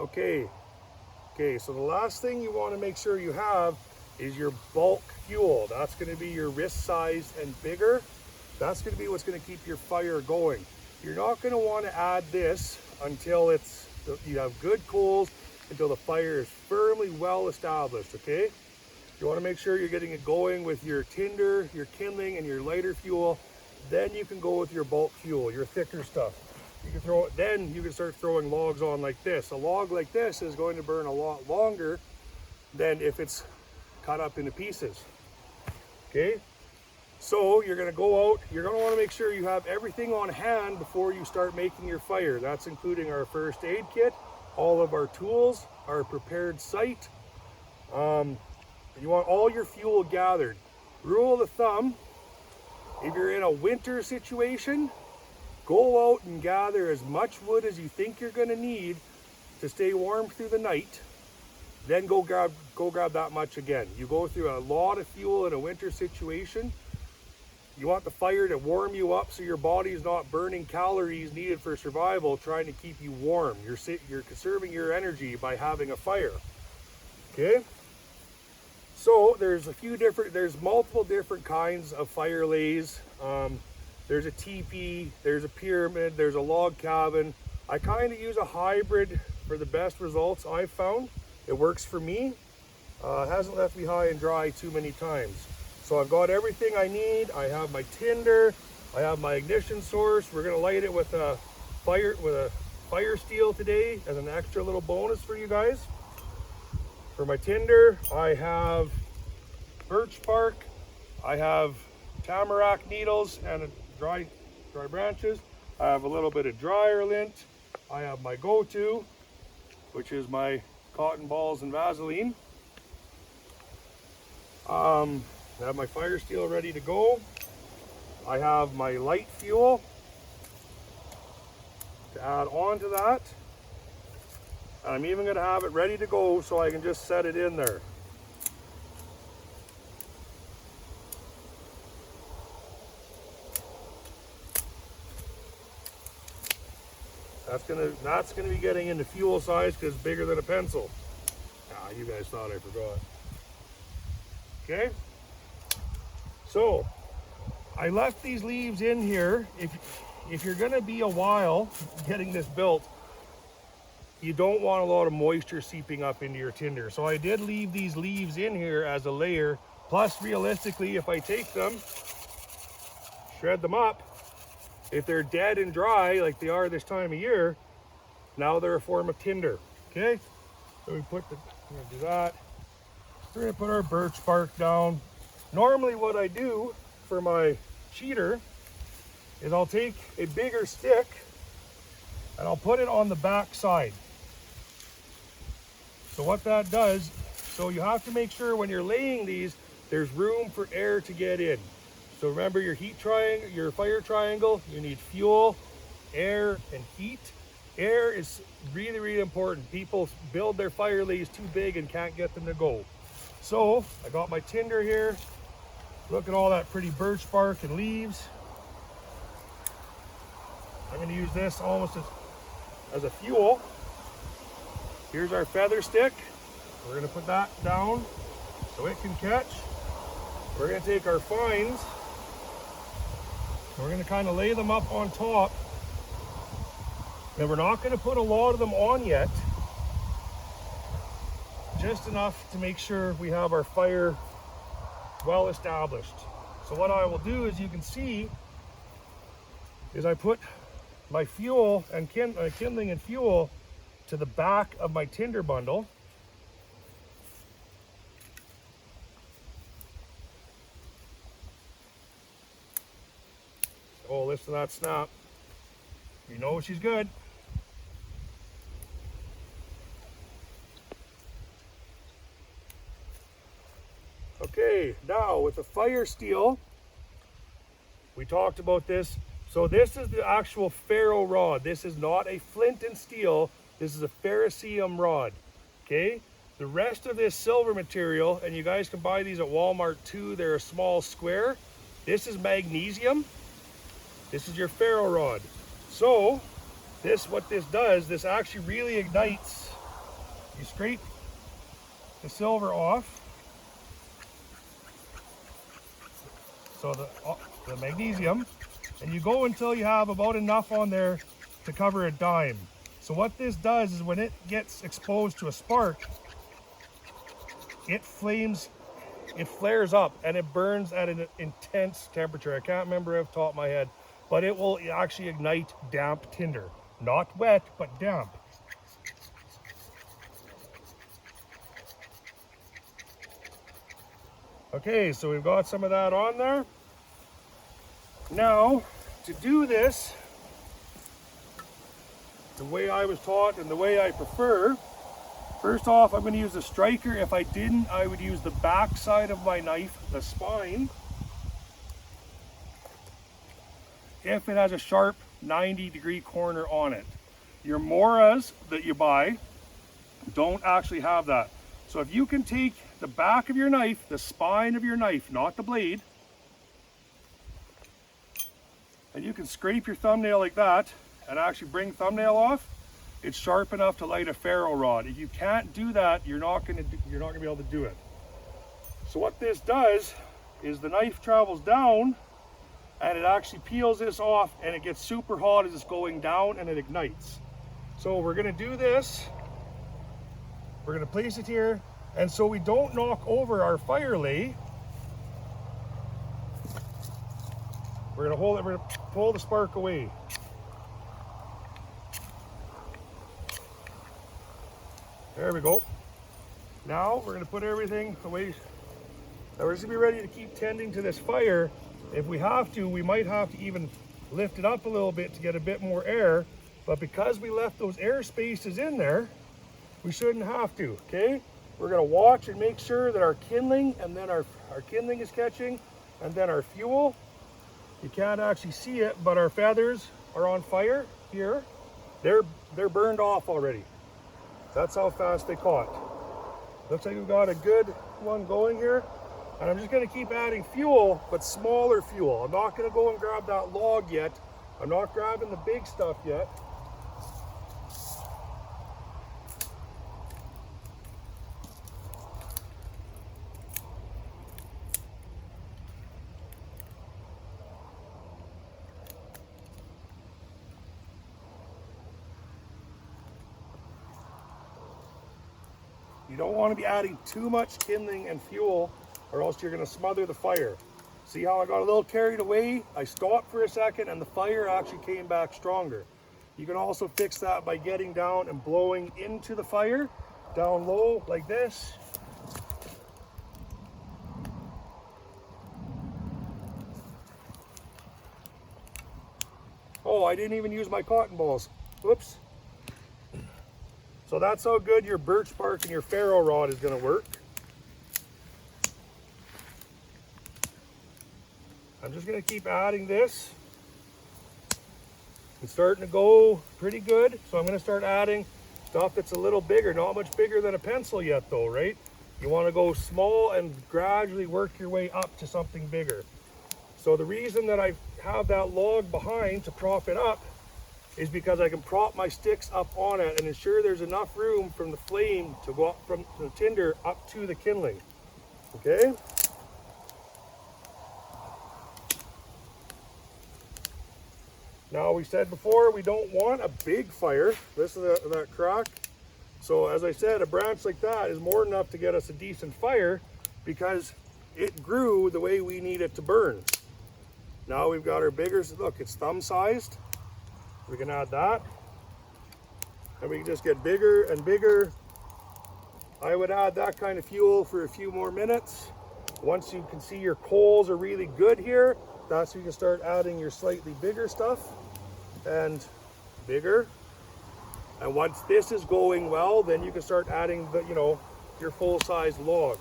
Okay, so the last thing you want to make sure you have is your bulk fuel. That's going to be your wrist size and bigger. That's going to be what's going to keep your fire going. You're not going to want to add this until you have good coals, until the fire is firmly well established, okay? You want to make sure you're getting it going with your tinder, your kindling, and your lighter fuel. Then you can go with your bulk fuel, your thicker stuff. You can throw it, then you can start throwing logs on like this. A log like this is going to burn a lot longer than if it's cut up into pieces. Okay? So you're going to go out, you're going to want to make sure you have everything on hand before you start making your fire. That's including our first aid kit, all of our tools, our prepared site. You want all your fuel gathered. Rule of thumb, if you're in a winter situation, go out and gather as much wood as you think you're going to need to stay warm through the night. Then go grab that much again. You go through a lot of fuel in a winter situation. You want the fire to warm you up so your body is not burning calories needed for survival, trying to keep you warm. You're conserving your energy by having a fire. Okay? So there's multiple different kinds of fire lays. There's a teepee, there's a pyramid, there's a log cabin. I kind of use a hybrid for the best results I've found. It works for me. It hasn't left me high and dry too many times. So I've got everything I need. I have my tinder, I have my ignition source. We're gonna light it with a fire steel today as an extra little bonus for you guys. For my tinder, I have birch bark, I have tamarack needles and dry branches. I have a little bit of dryer lint. I have my go-to, which is my cotton balls and Vaseline. I have my fire steel ready to go. I have my light fuel to add on to that. And I'm even going to have it ready to go so I can just set it in there. That's gonna be getting into fuel size because it's bigger than a pencil. Ah, you guys thought I forgot. Okay. So I left these leaves in here. If you're gonna be a while getting this built, you don't want a lot of moisture seeping up into your tinder. So I did leave these leaves in here as a layer. Plus, realistically, if I take them, shred them up, if they're dead and dry like they are this time of year, now they're a form of tinder. Okay, so we're gonna do that. We're gonna put our birch bark down. Normally what I do for my cheater is I'll take a bigger stick and I'll put it on the back side. So what that does, so you have to make sure when you're laying these, there's room for air to get in. So remember your heat triangle, your fire triangle, you need fuel, air, and heat. Air is really, really important. People build their fire lays too big and can't get them to go. So I got my tinder here. Look at all that pretty birch bark and leaves. I'm gonna use this almost as a fuel. Here's our feather stick. We're gonna put that down so it can catch. We're gonna take our fines. We're gonna kind of lay them up on top. And we're not gonna put a lot of them on yet. Just enough to make sure we have our fire well established. So what I will do, as you can see, is I put my fuel and kindling and fuel to the back of my tinder bundle. Oh, listen to that snap. You know she's good. Okay, now with the fire steel, we talked about this. So this is the actual ferro rod. This is not a flint and steel. This is a ferrocerium rod, okay? The rest of this silver material, and you guys can buy these at Walmart too. They're a small square. This is magnesium. This is your ferro rod. So what this does, this actually really ignites you scrape the silver off. So the magnesium, and you go until you have about enough on there to cover a dime. So what this does is when it gets exposed to a spark, it flares up and it burns at an intense temperature. I can't remember off the top of my head, but it will actually ignite damp tinder. Not wet, but damp. Okay, so we've got some of that on there. Now, to do this, the way I was taught and the way I prefer, first off, I'm going to use a striker. If I didn't, I would use the back side of my knife, the spine, if it has a sharp 90-degree corner on it. Your Moras that you buy don't actually have that. So if you can take the back of your knife, the spine of your knife, not the blade, and you can scrape your thumbnail like that and actually bring thumbnail off, it's sharp enough to light a ferro rod. If you can't do that, you're not going to be able to do it. So what this does is the knife travels down and it actually peels this off, and it gets super hot as it's going down and it ignites. So we're going to do this. We're going to place it here, and so we don't knock over our fire lay, we're going to hold it, we're going to pull the spark away. There we go. Now we're going to put everything away. Now we're just going to be ready to keep tending to this fire. If we have to, we might have to even lift it up a little bit to get a bit more air, but because we left those air spaces in there, we shouldn't have to, okay? We're going to watch and make sure that our kindling, and then our kindling is catching, and then our fuel. You can't actually see it, but our feathers are on fire here. They're burned off already. That's how fast they caught. Looks like we've got a good one going here. And I'm just going to keep adding fuel, but smaller fuel. I'm not going to go and grab that log yet. I'm not grabbing the big stuff yet. You don't want to be adding too much kindling and fuel, or else you're going to smother the fire. See how I got a little carried away? I stopped for a second and the fire actually came back stronger. You can also fix that by getting down and blowing into the fire, down low like this. Oh, I didn't even use my cotton balls. Whoops. So that's how good your birch bark and your ferro rod is going to work. I'm just going to keep adding this. It's starting to go pretty good, so I'm going to start adding stuff that's a little bigger, not much bigger than a pencil yet though, right? You want to go small and gradually work your way up to something bigger. So the reason that I have that log behind to prop it up is because I can prop my sticks up on it and ensure there's enough room from the flame to go up from the tinder up to the kindling. Okay? Now we said before, we don't want a big fire. This is that crack. So as I said, a branch like that is more than enough to get us a decent fire because it grew the way we need it to burn. Now we've got our bigger, look, it's thumb sized. We can add that. And we can just get bigger and bigger. I would add that kind of fuel for a few more minutes. Once you can see your coals are really good here, that's when you can start adding your slightly bigger stuff and bigger. And once this is going well, then you can start adding the, your full-size log.